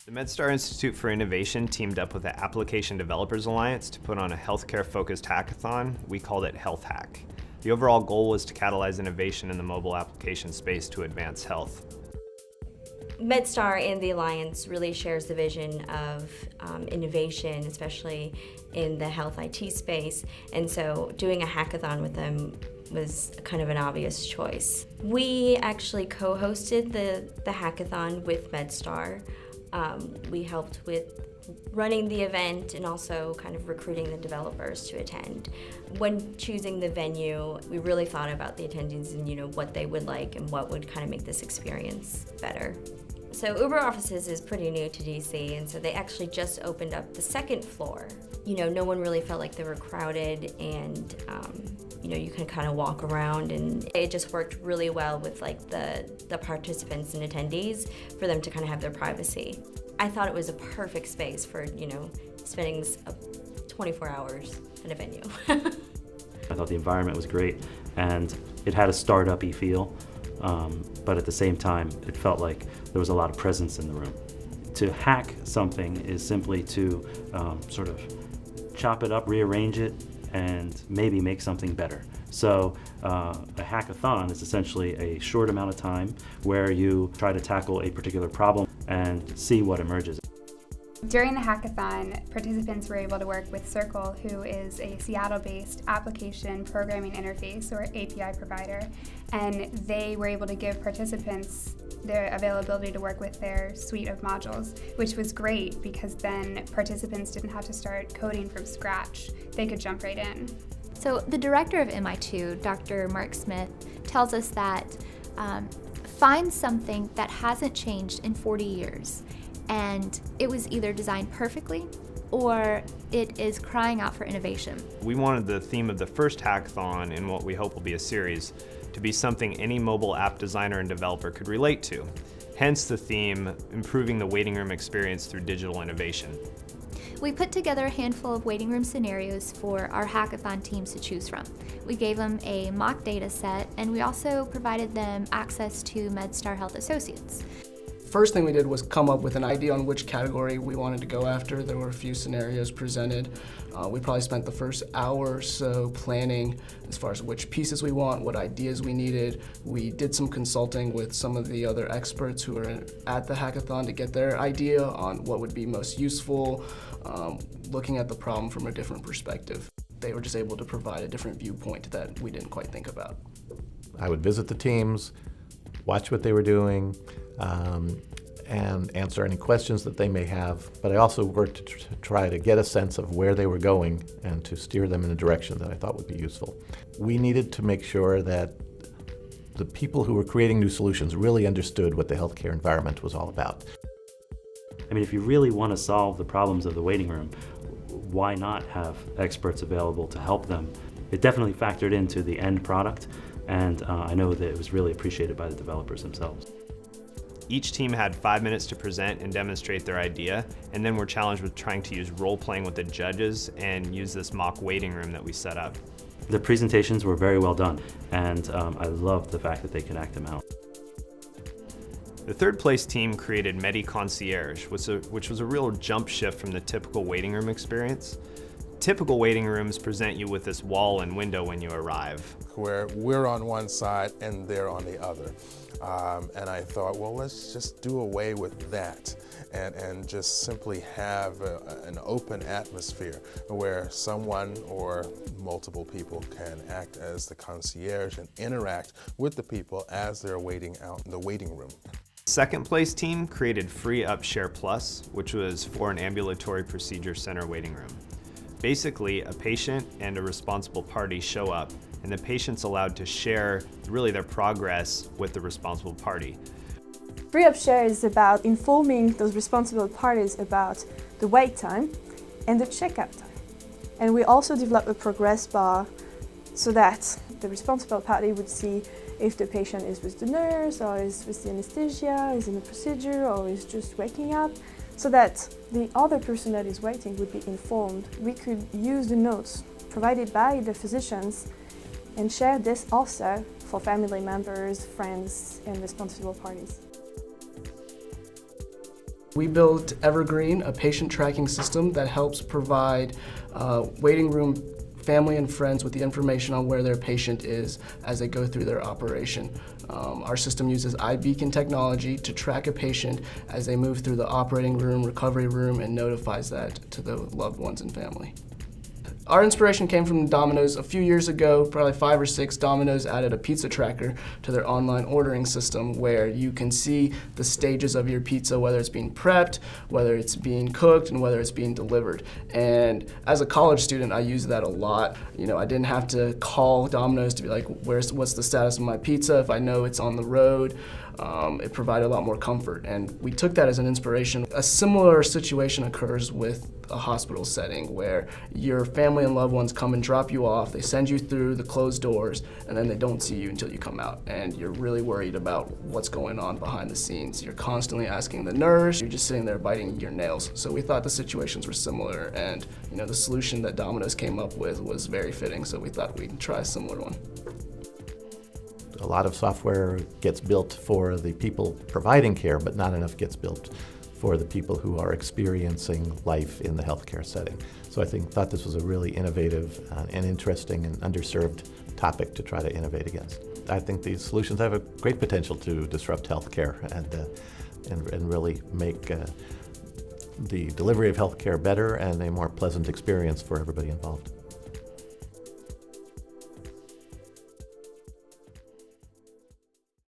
The MedStar Institute for Innovation teamed up with the Application Developers Alliance to put on a healthcare-focused hackathon. We called it Health Hack. The overall goal was to catalyze innovation in the mobile application space to advance health. MedStar and the Alliance really shares the vision of innovation, especially in the health IT space, and so doing a hackathon with them was kind of an obvious choice. We actually co-hosted the hackathon with MedStar. We helped with running the event and also kind of recruiting the developers to attend. When choosing the venue, we really thought about the attendees and what they would like and what would kind of make this experience better. So Uber offices is pretty new to DC, and so they actually just opened up the second floor. No one really felt like they were crowded, and you can kind of walk around, and it just worked really well with the participants and attendees for them to kind of have their privacy. I thought it was a perfect space for spending 24 hours at a venue. I thought the environment was great, and it had a startup-y feel. But at the same time, it felt like there was a lot of presence in the room. To hack something is simply to sort of chop it up, rearrange it, and maybe make something better. So a hackathon is essentially a short amount of time where you try to tackle a particular problem and see what emerges. During the hackathon, participants were able to work with Circle, who is a Seattle-based application programming interface or API provider, and they were able to give participants the availability to work with their suite of modules, which was great because then participants didn't have to start coding from scratch. They could jump right in. So the director of Mi2, Dr. Mark Smith, tells us that find something that hasn't changed in 40 years. And it was either designed perfectly or it is crying out for innovation. We wanted the theme of the first hackathon, and what we hope will be a series, to be something any mobile app designer and developer could relate to. Hence the theme, improving the waiting room experience through digital innovation. We put together a handful of waiting room scenarios for our hackathon teams to choose from. We gave them a mock data set, and we also provided them access to MedStar Health Associates. First thing we did was come up with an idea on which category we wanted to go after. There were a few scenarios presented. We probably spent the first hour or so planning as far as which pieces we want, what ideas we needed. We did some consulting with some of the other experts who were at the hackathon to get their idea on what would be most useful, looking at the problem from a different perspective. They were just able to provide a different viewpoint that we didn't quite think about. I would visit the teams, watch what they were doing, and answer any questions that they may have. But I also worked to try to get a sense of where they were going and to steer them in a direction that I thought would be useful. We needed to make sure that the people who were creating new solutions really understood what the healthcare environment was all about. I mean, if you really want to solve the problems of the waiting room, why not have experts available to help them? It definitely factored into the end product, and I know that it was really appreciated by the developers themselves. Each team had 5 minutes to present and demonstrate their idea, and then we're challenged with trying to use role-playing with the judges and use this mock waiting room that we set up. The presentations were very well done, and I loved the fact that they could act them out. The third place team created MediConcierge, which was a real jump shift from the typical waiting room experience. Typical waiting rooms present you with this wall and window when you arrive, where we're on one side and they're on the other. And I thought, well, let's just do away with that and just simply have an open atmosphere where someone or multiple people can act as the concierge and interact with the people as they're waiting out in the waiting room. Second place team created Free Up Share Plus, which was for an ambulatory procedure center waiting room. Basically, a patient and a responsible party show up, and the patient's allowed to share really their progress with the responsible party. Free Up Share is about informing those responsible parties about the wait time and the checkout time. And we also developed a progress bar so that the responsible party would see if the patient is with the nurse, or is with the anesthesia, is in a procedure, or is just waking up, so that the other person that is waiting would be informed. We could use the notes provided by the physicians and share this also for family members, friends, and responsible parties. We built Evergreen, a patient tracking system that helps provide waiting room family and friends with the information on where their patient is as they go through their operation. Our system uses iBeacon technology to track a patient as they move through the operating room, recovery room, and notifies that to the loved ones and family. Our inspiration came from Domino's. A few years ago, probably 5 or 6, Domino's added a pizza tracker to their online ordering system where you can see the stages of your pizza, whether it's being prepped, whether it's being cooked, and whether it's being delivered. And as a college student, I used that a lot. You know, I didn't have to call Domino's to be like, what's the status of my pizza? If I know it's on the road, it provided a lot more comfort. And we took that as an inspiration. A similar situation occurs with a hospital setting where your family and loved ones come and drop you off, they send you through the closed doors, and then they don't see you until you come out. And you're really worried about what's going on behind the scenes. You're constantly asking the nurse, you're just sitting there biting your nails. So we thought the situations were similar, and you know, the solution that Domino's came up with was very fitting, so we thought we'd try a similar one. A lot of software gets built for the people providing care, but not enough gets built for the people who are experiencing life in the healthcare setting. So I thought this was a really innovative and interesting and underserved topic to try to innovate against. I think these solutions have a great potential to disrupt healthcare and really make the delivery of healthcare better and a more pleasant experience for everybody involved.